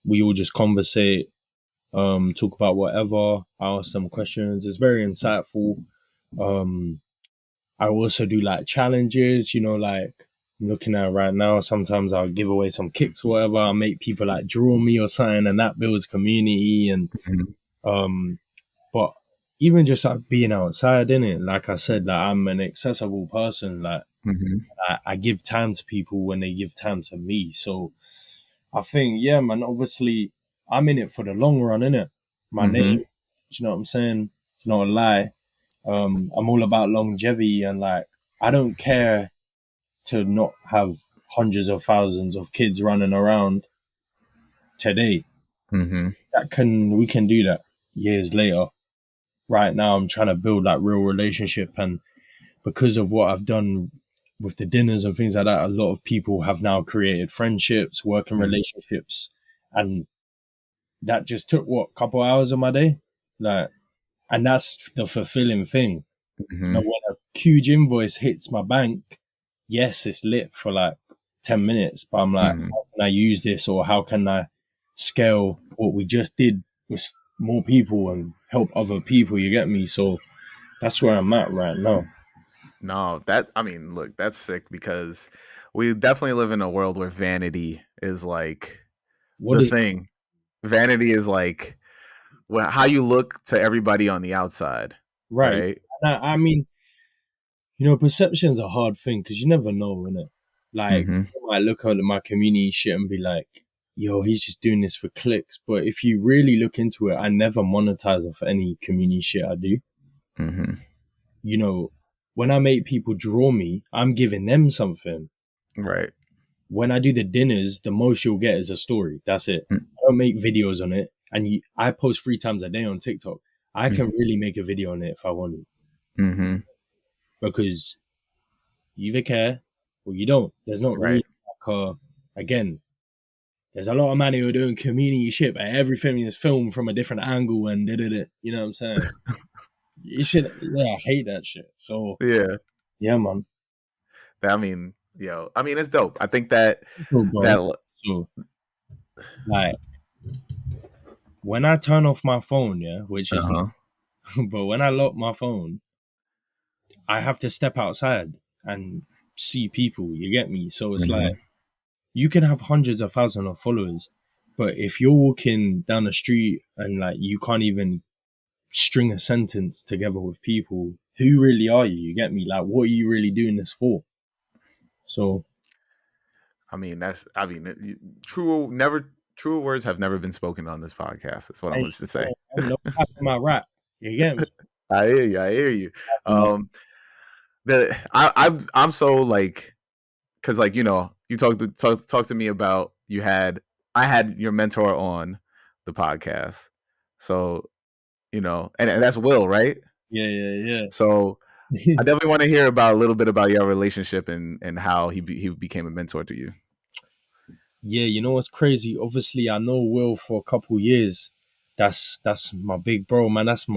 we all just conversate, talk about whatever. I ask them questions. It's very insightful. Um, I also do like challenges, like I'm looking at right now. Sometimes I'll give away some kicks or whatever. I'll make people like draw me or something, and that builds community. And Mhm. um, but even just like being outside, in it, like I said, like I'm an accessible person. Like Mhm. I give time to people when they give time to me. So I think, yeah, man, obviously I'm in it for the long run, innit? My name, Mhm. do you know what I'm saying? It's not a lie. I'm all about longevity and like I don't care to not have hundreds of thousands of kids running around today. Mhm. We can do that years later. Right now I'm trying to build that real relationship, and because of what I've done with the dinners and things like that, a lot of people have now created friendships, working Mhm. relationships, and that just took what couple hours of my day, like, and that's the fulfilling thing. Mhm. When a huge invoice hits my bank, yes, it's lit for like 10 minutes, but I'm like, Mhm. how can I use this, or how can I scale what we just did with more people and help other people? You get me? So that's where I'm at right now. No, that I mean, look, that's sick because we definitely live in a world where vanity is like What the is thing. Vanity is like how you look to everybody on the outside, right? right? I mean, perception's a hard thing because you never know, innit? Like, Mhm. I might look at my community shit and be like, yo, he's just doing this for clicks. But if you really look into it, I never monetize off any community shit I do. Mhm. You know, when I make people draw me, I'm giving them something. Right. When I do the dinners, the most you'll get is a story. That's it. Mm. I don't make videos on it. And I post 3 times a day on TikTok. I can Mhm. really make a video on it if I wanted Mhm. because you either care or you don't. There's not Right. really again, there's a lot of men who are doing community shit, but everything is filmed from a different angle and da da da. You know what I'm saying? You should, yeah, I hate that shit. So Yeah. yeah, man. I mean, I mean, it's dope. I think that So, bro. that. So like when I turn off my phone, yeah, which is Uh-huh. but when I lock my phone, I have to step outside and see people. You get me? So it's like Mhm. you can have hundreds of thousands of followers, but if you're walking down the street and like you can't even string a sentence together with people, who really are you? You get me? Like, what are you really doing this for? So, I mean, I mean, true words have never been spoken on this podcast. That's what I'm hey, going to say. no cap in my rap. You get me? I hear you. I hear you. Uh, Um, I'm so like, because like you talk to me about I had your mentor on the podcast, so and that's Will, right? yeah, yeah, So yeah. I definitely want to hear about a little bit about your relationship and how he became a mentor to you. Yeah, you know what's crazy? Obviously, I know Will for a couple years. That's my big bro, man. That's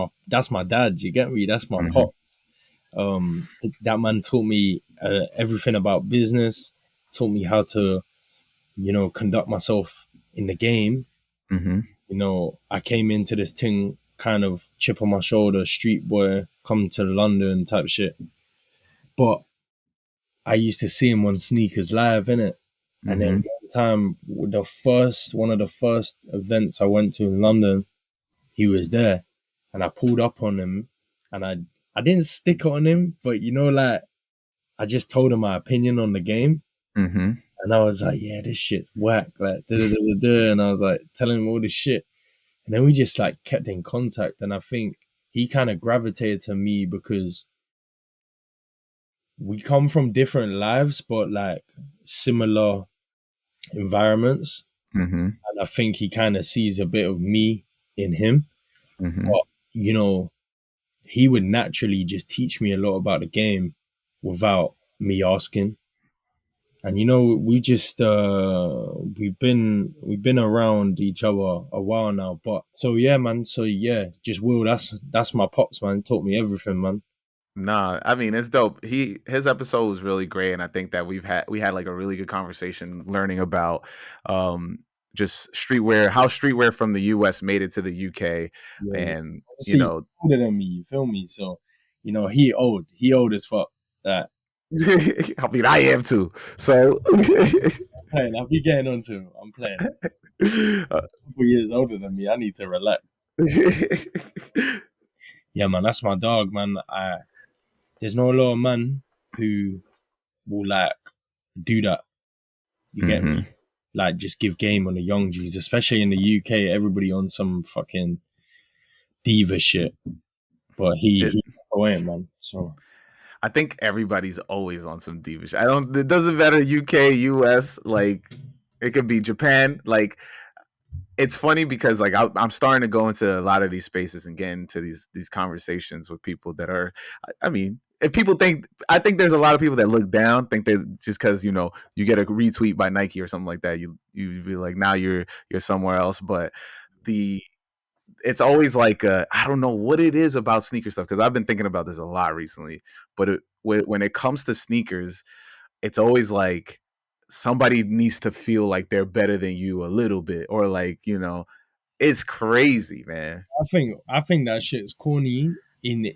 my dad. You get me? That's my Hmm. pops. That man taught me everything about business. Taught me how to, conduct myself in the game. Hmm. I came into this thing kind of chip on my shoulder, street boy, come to London type shit. But I used to see him on Sneakers Live, innit? And then Hmm. one time, one of the first events I went to in London, he was there, and I pulled up on him, and I didn't stick on him, but like I just told him my opinion on the game, Hmm. and I was like, yeah, this shit's whack, like da da da da da, and I was like telling him all this shit, and then we just like kept in contact, and I think he kind of gravitated to me because we come from different lives, but like similar environments. Hmm. And I think he kind of sees a bit of me in him. Hmm. But, you know, he would naturally just teach me a lot about the game without me asking. And we just we've been around each other a while now. But so yeah, man. So yeah, just Will, that's my pops, man. Taught me everything, man. Nah, I mean it's dope. His episode was really great, and I think that we had like a really good conversation learning about um just streetwear, how streetwear from the US made it to the UK, Yeah, yeah. and Obviously he's older than me, you feel me? So, he old as fuck. That I mean I am too. So playing. I'll be getting onto him. I'm playing. uh, A couple years older than me. I need to relax. Yeah, man, that's my dog, man. There's not a lot of man who will like do that. You get me? hmm. Like just give game on the young G's, especially in the UK. Everybody on some fucking diva shit, but It, he away, man. So I think everybody's always on some diva shit. I don't. It doesn't matter UK, US. Like it could be Japan. Like it's funny because like I'm starting to go into a lot of these spaces and get into these conversations with people that are. I mean, if people think, I think there's a lot of people that look down, think that just because you get a retweet by Nike or something like that, you be like now you're somewhere else. But the it's always like I don't know what it is about sneaker stuff because I've been thinking about this a lot recently. But when it comes to sneakers, it's always like somebody needs to feel like they're better than you a little bit, or like it's crazy, man. I think that shit's corny in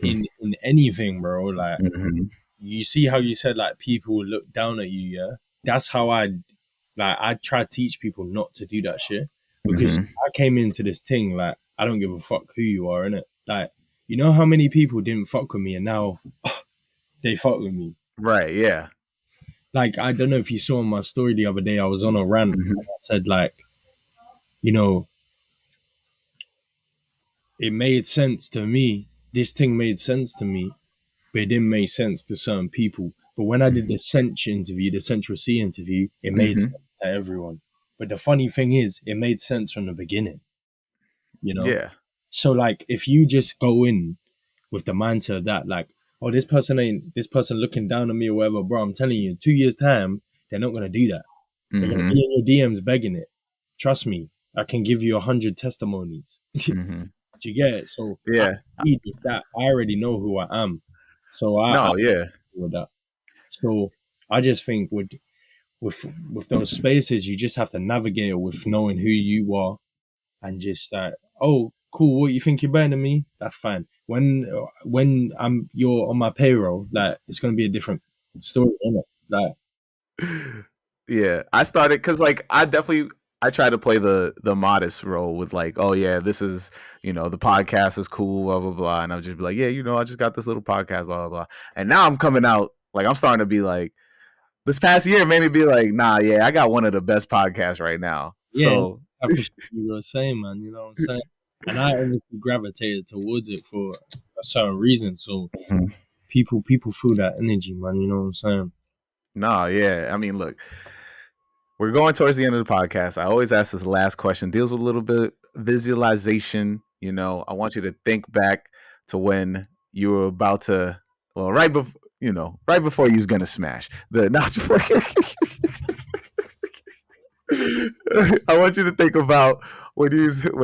anything, bro. Like Mm-hmm. you see how you said like people will look down at you, yeah. That's how I try to teach people not to do that shit because Mm-hmm. I came into this thing like I don't give a fuck who you are, innit? Like you know how many people didn't fuck with me and now they fuck with me. Right? Yeah. Like I don't know if you saw my story the other day. I was on a rant. Mm-hmm. And I said like you know it made sense to me. This thing made sense to me but it didn't make sense to certain people. But when I did the Central interview, the Central C interview, it made Mm-hmm. sense to everyone. But the funny thing is, it made sense from the beginning, you know? Yeah. So, like, if you just go in with the mindset of that, like, oh, this person looking down on me or whatever, bro, I'm telling you, in 2 years' time, they're not going to do that. They're going to Mm-hmm. be in your DMs begging it. Trust me, I can give you 100 testimonies. Do Mm-hmm. you get it? So, I Yeah. lead with that. I already know who I am. So, I No. Yeah. with that. So I just think with those spaces, you just have to navigate it with knowing who you are and just like, oh, cool. What you think you're better than me? That's fine. When you're on my payroll, like it's gonna be a different story, isn't it? Like, Yeah, I started because like I try to play the modest role with like, oh yeah, this is the podcast is cool, blah blah blah, and I'll just be like, yeah, I just got this little podcast, blah blah blah, and now I'm coming out like I'm starting to be like this past year made me be like, nah, yeah, I got one of the best podcasts right now, yeah, so I appreciate you were saying, man. You know what I'm saying? and I obviously gravitated towards it for a certain reason. So Mhm. people feel that energy, man. You know what I'm saying? No, yeah. I mean, look, we're going towards the end of the podcast. I always ask this last question. Deals with a little bit visualization. You know, I want you to think back to when you were about to, well, right before, right before you was gonna smash the. Not I want you to think about when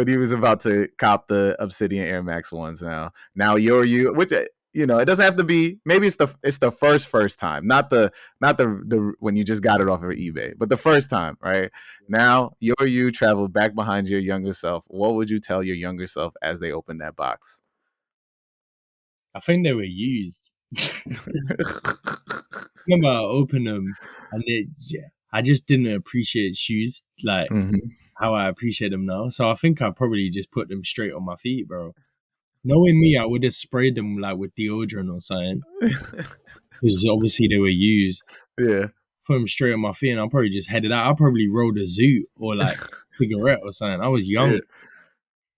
he was about to cop the Obsidian Air Max ones. Now you're you, which it doesn't have to be. Maybe it's the first time, not the when you just got it off of eBay, but the first time, right? Now you're you travel back behind your younger self. What would you tell your younger self as they open that box? I think they were used. Remember, I opened them, and yeah, I just didn't appreciate shoes like Mhm. how I appreciate them now. So I think I probably just put them straight on my feet, bro. Knowing me, I would have sprayed them like with deodorant or something, because obviously they were used. Yeah, Put them straight on my feet, and I'll probably just headed out. I probably rolled a zoot or like cigarette or something. I was yeah. young,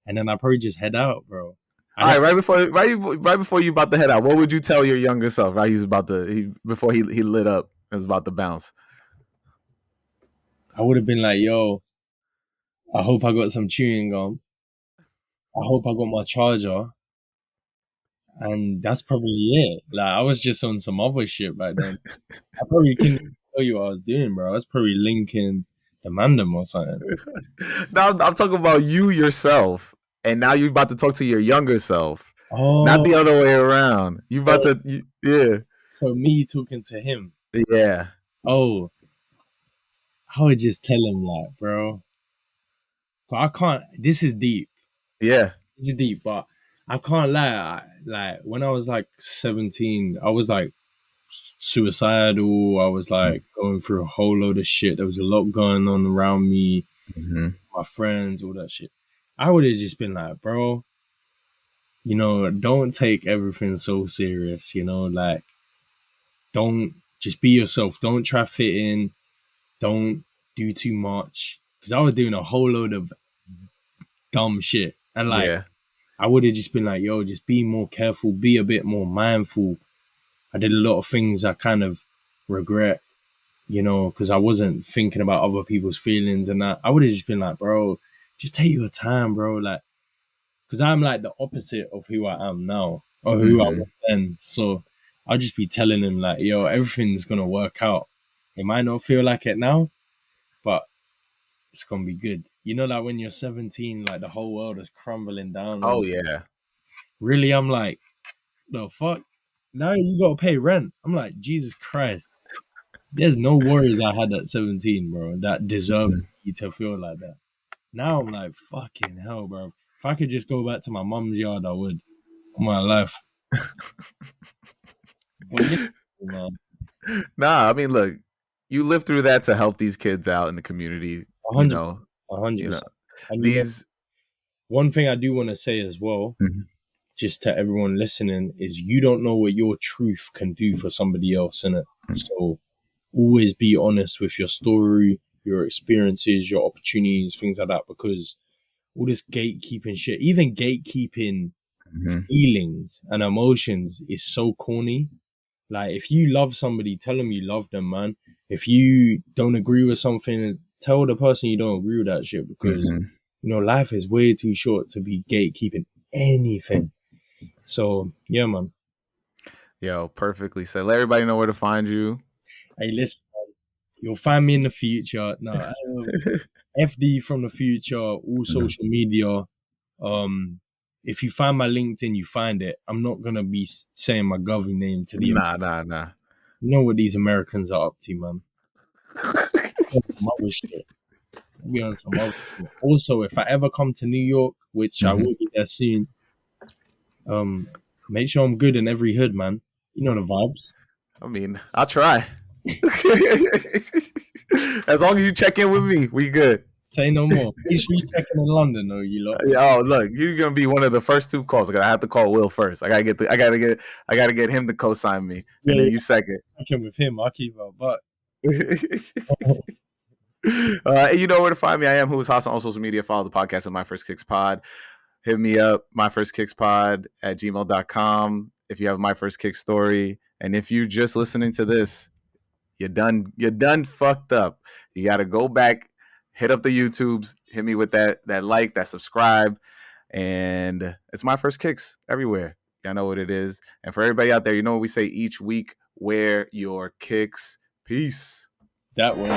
and then I probably just head out, bro. I All don't. right, right before you about to head out, what would you tell your younger self? Right, he's about to before he lit up and was about to bounce. I would have been like, yo, I hope I got some chewing gum. I hope I got my charger, and that's probably it. Like I was just on some other shit back then. I probably couldn't even tell you what I was doing, bro. I was probably linking the mandem or something. Now I'm talking about you yourself, and now you're about to talk to your younger self, not the Oh, other way around. You about to, yeah, so me talking to him. yeah, Oh, I would just tell him like, bro, but I can't. This is deep. yeah. This is deep, but I can't lie. Like when I was like 17, I was like suicidal. I was like going through a whole load of shit. There was a lot going on around me, Mm-hmm. my friends, all that shit. I would have just been like, bro, don't take everything so serious. Like don't just be yourself. Don't try fit in. Don't do too much. Because I was doing a whole load of dumb shit, and like Yeah. I would have just been like, yo, just be more careful, be a bit more mindful. I did a lot of things I kind of regret, because I wasn't thinking about other people's feelings and that. I would have just been like, bro, just take your time, bro. Like, because I'm like the opposite of who I am now or who I Mm-hmm. was then. So I'll just be telling him, like, yo, everything's going to work out. It might not feel like it now, but it's going to be good. Like when you're 17, like the whole world is crumbling down on Oh you. yeah. Really, I'm like, the fuck? Now you got to pay rent. I'm like, Jesus Christ. There's no worries I had at 17, bro, that deserved Mhm. me to feel like that. Now I'm like, fucking hell, bro. If I could just go back to my mum's yard, I would. All my life. But yeah, man, Nah, I mean, look, you lived through that to help these kids out in the community. a You hundred, know, a hundred you know percent. And these. one thing I do want to say as well, Mhm. just to everyone listening, is you don't know what your truth can do for somebody else, innit? So always be honest with your story, your experiences, your opportunities, things like that, because all this gatekeeping shit, even gatekeeping Mhm. feelings and emotions is so corny. Like if you love somebody, tell them you love them, man. If you don't agree with something, tell the person you don't agree with that shit, because Mhm. life is way too short to be gatekeeping anything. So yeah, man. Yo, perfectly said. Let everybody know where to find you. Hey, listen, you'll find me in the future. No, FD from the future, all Mhm. social media. Um, if you find my LinkedIn, you find it. I'm not gonna be saying my government name to the. Nah, nah, nah. You know what these Americans are up to, man. Some other shit. Be on some other shit. Also, if I ever come to New York, which I Mhm. will be there soon, um, make sure I'm good in every hood, man. You know the vibes. I mean, I'll try. As long as you check in with me, we good. Say no more. Make sure you check in London, though, you lot. Yeah, oh, look, you're gonna be one of the first two calls. I have to call Will first. I gotta get him to co-sign me, Yeah, and then yeah. you second. Check in with him. I'll keep up. But You know where to find me. I am Who's Hot on all social media. Follow the podcast at My First Kicks Pod. hit me up, myfirstkickspod@gmail.com if you have my first kick story. And if you just listening to this, you're done fucked up. You gotta go back, hit up the YouTubes, hit me with that like, that subscribe, and it's my first kicks everywhere. Y'all know what it is. And for everybody out there, you know what we say each week: wear your kicks. Peace. That way.